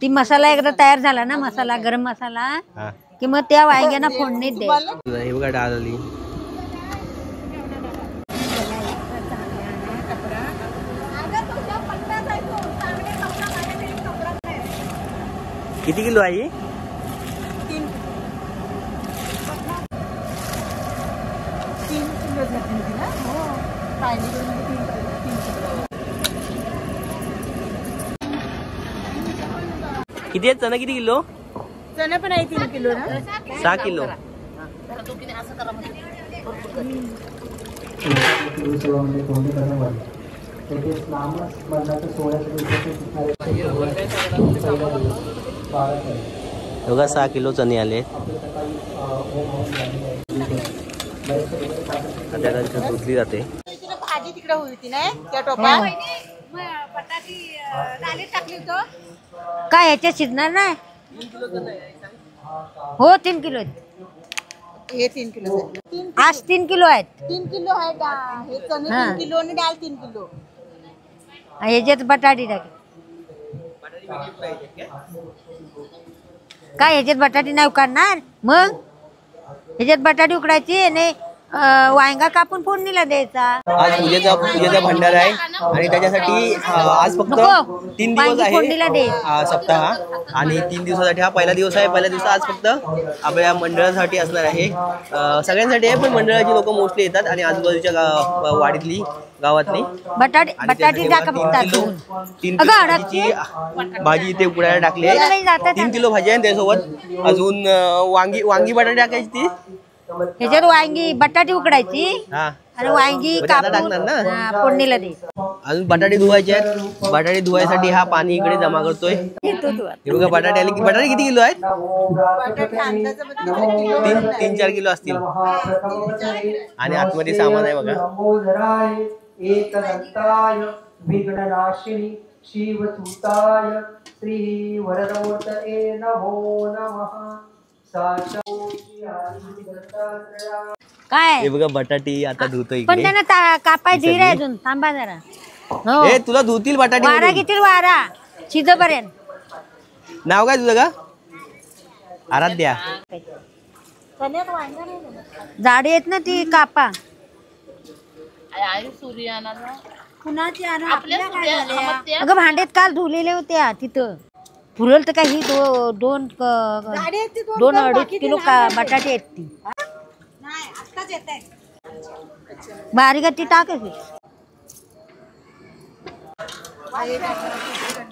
ती मसाला एकदा तयार झाला ना, मसाला गरम मसाला कि मग त्या वांग्यांना फोडणीत दे। हे बघा डाळ आली। किती किलो आहे? 3 किलो घेतली ना। हो किती आहे चणा? किती किलो? चणा पण आहे 3 किलो ना। 6 किलो। बघा 6 किलो चणे आले। धुतली जाते। भाजी तिकडे होती ना त्या टोपात बटाटी डाळीत टाकली होतो काय याच्यात शिजणार नाही? हो 3 किलो आहेत। हे 3 किलो आज 3 किलो आहेत। 3 किलो आहे डाळ, हे चणे 3 किलो आणि डाळ 3 किलो। याच्यात बटाटी टाकली काय? याच्यात बटाटी नाही उकडणार मग? याच्यात बटाटी उकडायची आणि वांगा कापून फोडणीला द्यायचा। आज पूजेचा भंडारा आहे आणि त्याच्यासाठी आज फक्त 3 दिवस आहे सप्ताह आणि 3 दिवसासाठी हा पहिला दिवस आहे। पहिला दिवस आज फक्त आपल्या मंडळासाठी असणार आहे, सगळ्यांसाठी आहे पण मंडळाची लोक मोस्टली येतात आणि आजूबाजूच्या वाडीतली गावातली। बटाटी टाका फक्त 3 किलो भाजी इथे उकडायला टाकली आहे। 3 किलो भाजी आहे त्यासोबत अजून वांगी बटाटे टाकायची ती। ह्याच्यात वांगी बटाटी उकडायची आणि वांगी कापून फोडणीला दे। अजून बटाटे धुवायचे आहेत। बटाटे धुवायसाठी हा पाणी इकडे जमा करतोय। हे बघा बटाटे आले। बटाटे किती किलो आहेत? 3-4 किलो असतील आणि आतमध्ये सामान आहे बघा। विघ्ननाशिनी शिवसुताय श्री वरदमूर्तये नमो नमः। काय हे बघा बटाटी आता धुतोय पण इकडे। त्यांना कापाय धीर आहे अजून, थांबा जरा। हो ए तुला धुतील बटाटे। वारा किती वारा शिजपर्यंत। नाव काय तुझं? का आराध्या। जाडी आहेत ना ती कापा। अगं भांड्यात काल धुलेले होते तिथं पुरल तर काही 2-2.5 किलो बटाटे आहेत ती बारीक ती टाकायची।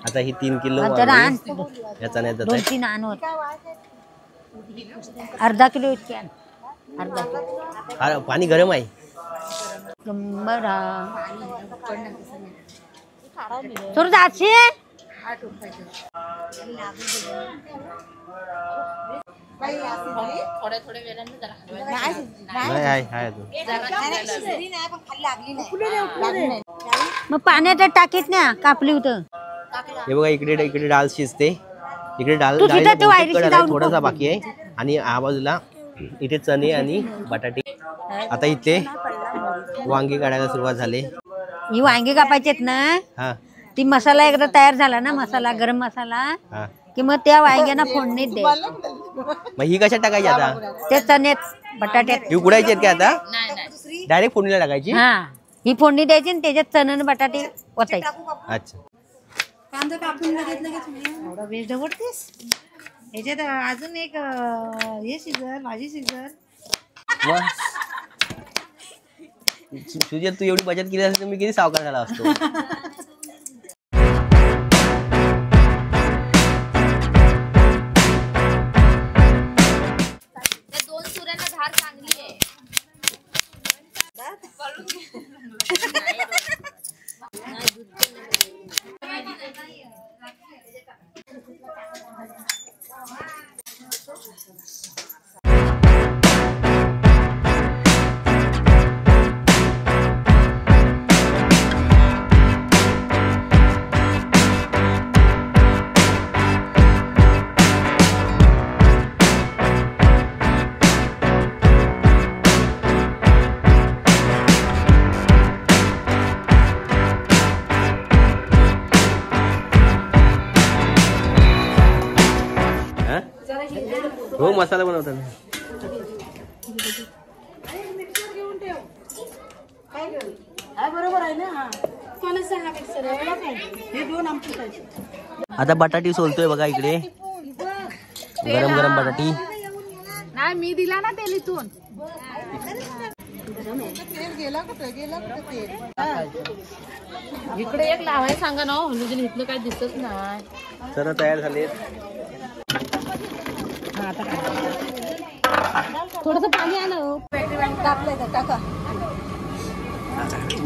आता ही 3 किलो याचा नाही 2-3 आणत अर्धा किलो इतके अर्धा किलो। पाणी गरम आहे। थोडं जायचे मग पाण्यात टाकीत ना कापली होतं। हे बघा इकडे डाळ शिजते। इकडे डाळ थोडासा बाकी आहे आणि हा बाजूला इथे चणे आणि बटाटे। आता इथे वांगी काढायला सुरुवात झाली। ही वांगी कापायची आहेत ना, ती मसाला एकदा तयार झाला ना, मसाला गरम मसाला कि मग त्या वांग्यांना फोडणीत दे। मग ही कशात टाकायची आता? त्या चण्यात बटाट्यात उकडायची आहेत का आता? डायरेक्ट फोडणीला टाकायची? ही फोडणी द्यायची आणि त्याच्यात चणे आणि बटाटे ओतायचे। अच्छा कांदा कापून एवढा वेळ दवडतेस याच्यात अजून एक हे शिजर भाजी शिजर। तुझ्या तू एवढी बचत केली असेल तर मी किती सावकार झाला असतो। हो मसाला बनवतात. बरोबर आहे ना. कोणाच सांगा मिक्सर हे दोन आमचे. आता बटाटी सोलतोय बघा इकडे, गरम गरम बटाटी. नाही मी दिला ना तेल इथून. इकडे एक लावाय सांगा ना, म्हणजे इथलं काय दिसत नाही. सर्व तयार झाले. थोडस पाणी आलं टाका.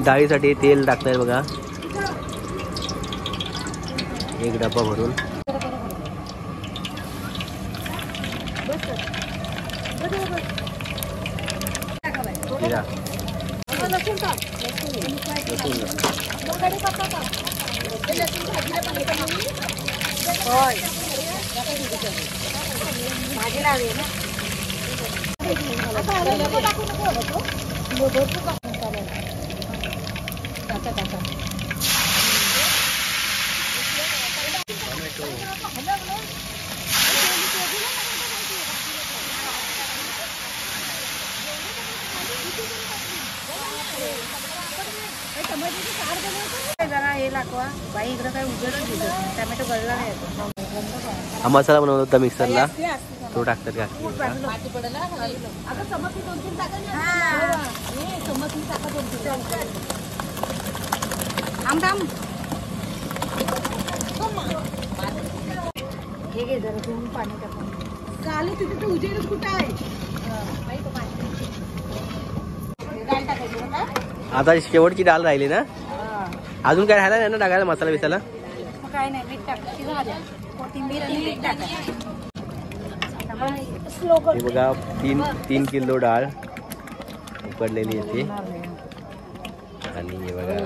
डाळीसाठी तेल टाकताय बघा, एक डब्बा भरून. जिरा. जरा हे लागवा बाई, इकडे काय उजेडच दिसत नाही. टोमॅटो गळला नाही येतो. हा मसाला बनवला होता मिक्सरला, तो टाकतात का? हे घे जरा घेऊन पाणी टाकून. चालू तिथे तर उजेडच कुठं आहे. डाळ टाकायची का? आता शेवटची डाळ राहिली ना, अजून काय राहिला नाही ना टाकायला मसाला बिसाला? काय नाही, मीठ टाकायची झालं. कोथिंबीर आणि मीठ टाकायचं. हे बघा 3 किलो डाळ उकडलेली येते. आणि हे बघा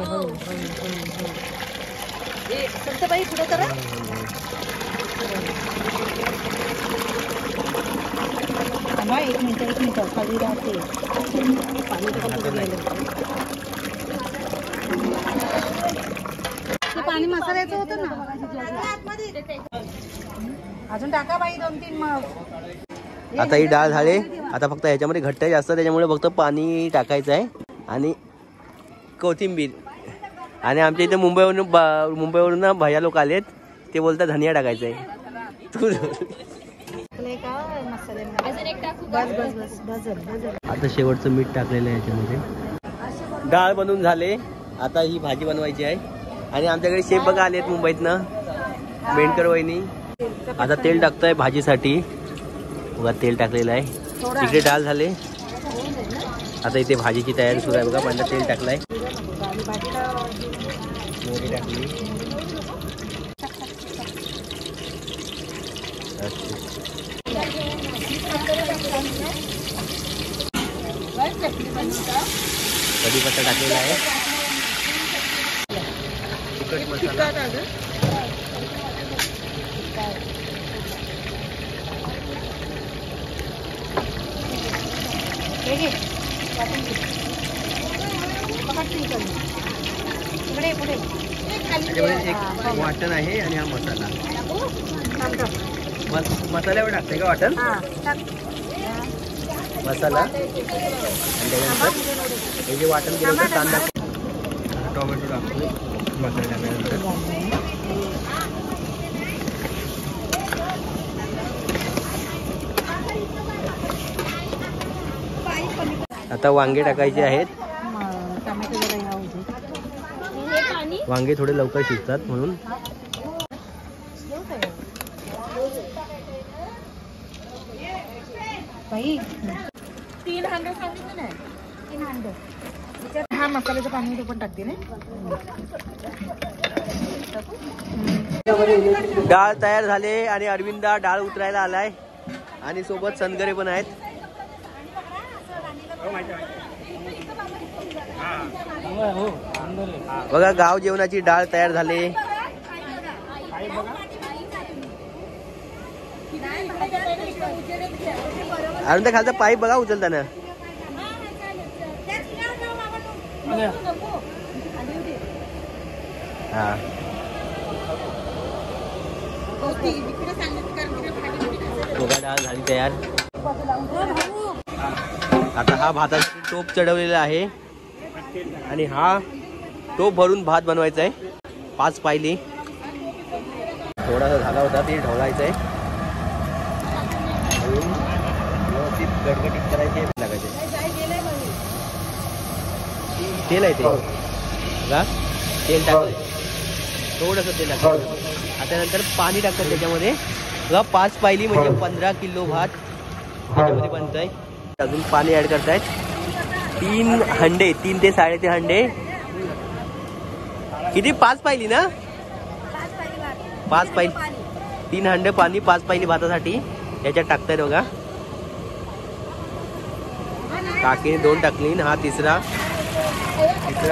बाई पुढे करा. एक मिनिट खाली राहते. पाणी मसाल्याचं होतं ना, अजून टाका बाई 2-3 मग. आता ही डाळ झाली. आता फक्त ह्याच्यामध्ये घट्ट जास्त, त्याच्यामुळे फक्त पाणी टाकायचं आहे आणि कोथिंबीर. आणि आमच्या इथे मुंबईवरून ना भैया लोक आलेत, ते बोलतात धनिया टाकायचं आहे. आता शेवटचं मीठ टाकलेलं आहे याच्यामध्ये. डाळ बनवून झाले. आता ही भाजी बनवायची आहे. आणि आमच्याकडे शेफ बघा आलेत मुंबईतनं, बेंडकर वहिनी. आता तेल टाकतोय भाजीसाठी बघा, तेल टाकलेलं आहे. इकडे डाळ झाले. आता इथे भाजीची तयारी सुरू आहे बघा. पहिला तेल टाकलाय, मोहरी टाकली, कढीपत्ता टाकलेला आहे, तिखट मसाला, एक वाटण आहे आणि हा मसाला. मसाल्यावर टाकते का वाटण? मसाला आणि त्याच्यानंतर हे जे वाटण केलं होतं कांदा, टोमॅटो टाकतो मसाला टाकल्यानंतर. आता वांगे टाकायचे आहेत. वांगे थोडे लवकर शिजतात म्हणून. तीन हांडे सांगितलं नाही, 3 हांडे. हा मसाल्याचं पाणी पण टाकते ना. डाळ तयार झाले आणि अरविंदा डाळ उतरायला आलाय आणि सोबत सनगरे पण आहेत. बघा गाव जेवणाची डाळ तयार झाली. अरुंदा खालचा पाईप बघा उचलताना. हा बघा डाळ झाली तयार. आता हा भातासाठी टोप चढवलेला आहे आणि हा टोप भरून भात बनवायचा आहे. 5 पायली थोडासा झाला होता ते ढवळायचं आहे. व्यवस्थित गडगडीत करायचे लागायचे. तेल आहे ते बघा, तेल टाकलं थोडंसं तेल टाकलं. आता नंतर पाणी टाकतात त्याच्यामध्ये बघा. 5 पायली म्हणजे 15 किलो भात त्याच्यामध्ये बनतंय. अजून पाणी ऍड करतायत. 3 हंडे, 3 ते 3.5 हंडे. किती? 5 पायली ना? 5 पायली 3 हंडे पाणी 5 पायली भातासाठी याच्यात टाकतायत बघा. काकीने 2 टाकली, हा तिसरा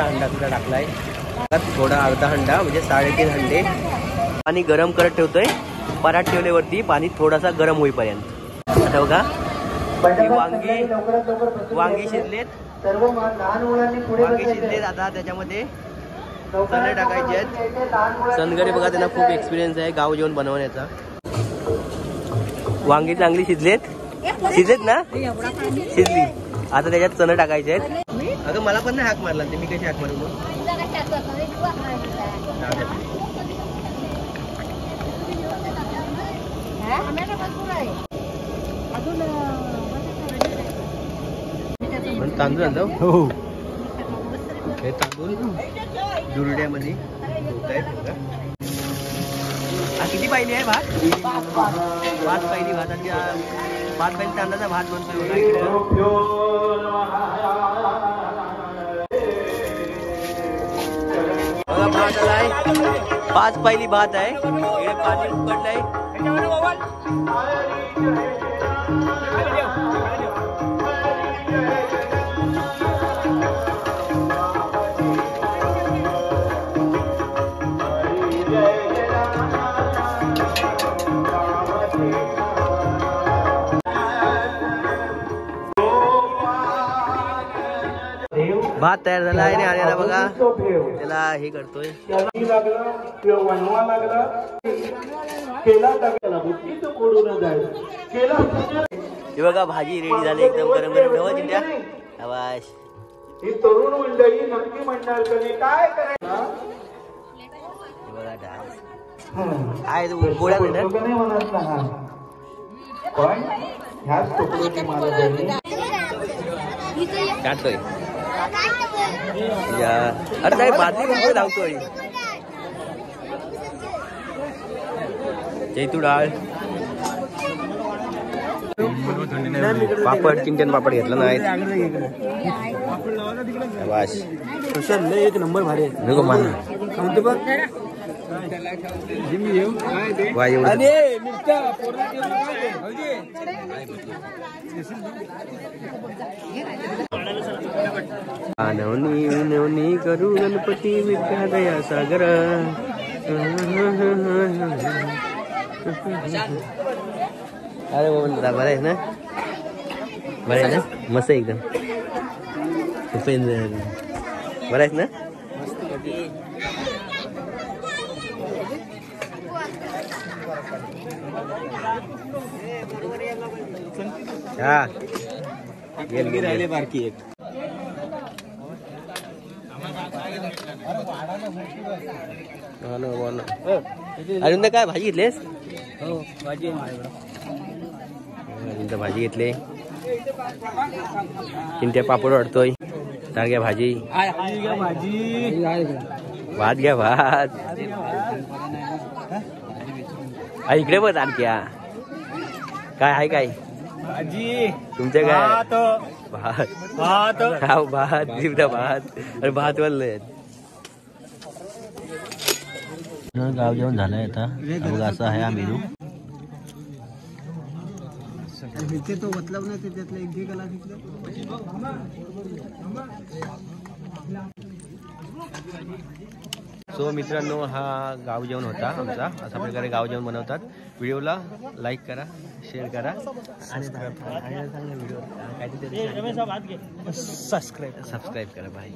हंडा सुद्धा टाकलाय. थोडा अर्धा हंडा म्हणजे 3.5 हंडे. पाणी गरम करत ठेवतोय. परात ठेवल्यावरती पाणी थोडासा गरम होईपर्यंत. आता बघा वांगी शिजलेत. वांगी शिजलेत. आता त्याच्यामध्ये चणे टाकायचे आहेत. सनगरे बघा, त्यांना खूप एक्सपिरियन्स आहे गाव जेवण बनवण्याचा. वांगी चांगली शिजलेत ना? शिजली. आता त्याच्यात चणे टाकायचे आहेत. अगं मला पण नाही हाक मारला ते, मी कशी हाक मारू मग? तांदूळ आणतो. हो, हे तांदूळ जुरड्यामध्ये किती पाहिली आहे भात? 5 पाहिली भाताची. 5 पाहिली तांदळाचा भात बनतोय बघा. भात आलाय. 5 पाहिली भात आहे. हे पाणी उकडलंय. भात तयार झाला आहे आणि आता बघा त्याला हे करतोय. हे बघा भाजी रेडी झाली एकदम गरम गरम. ठेवा चिंट्या. आवाज ही तरुण मंडळी नक्की म्हणणार कधी काय करायचं. बघा डान्स आहे गोळ्या मिळतात. पण ह्याच तुकडोची मला काढतोय. अरे काय बादली कुठे धावतोय. चैतू डाळ पापड, चिंटन पापड घेतला नाही. एक नंबर भारी नको मान नवनी नवनी करू गणपती विद्या दया सागर. अरे बोलता बरं आहे ना? बरं आहे ना? मस्त एकदम उपेंद्र. बरं आहेस ना? हा गेले बारकी एक. अजून तर काय भाजी घेतलीस? हो भाजी भाजी घेतली. चिंट्या पापड वाढतोय. तार घ्या भाजी. भात घ्या भात. इकडे बघ आणख्या काय आहे काय भाजी तुमच्या काय? भात भात हा भात भात. अरे भात वाले गाव जेवण झालंय. आता असा आहे हा मेनू. तो मतलब नाही त्यातलं एक घे. सो मित्रांनो, हा गाव जेवण होता आमचा. अशा प्रकारे गाव जेवण बनवतात. व्हिडिओला लाईक करा, शेअर करा आणि व्हिडिओ काहीतरी सबस्क्राईब करा भाई.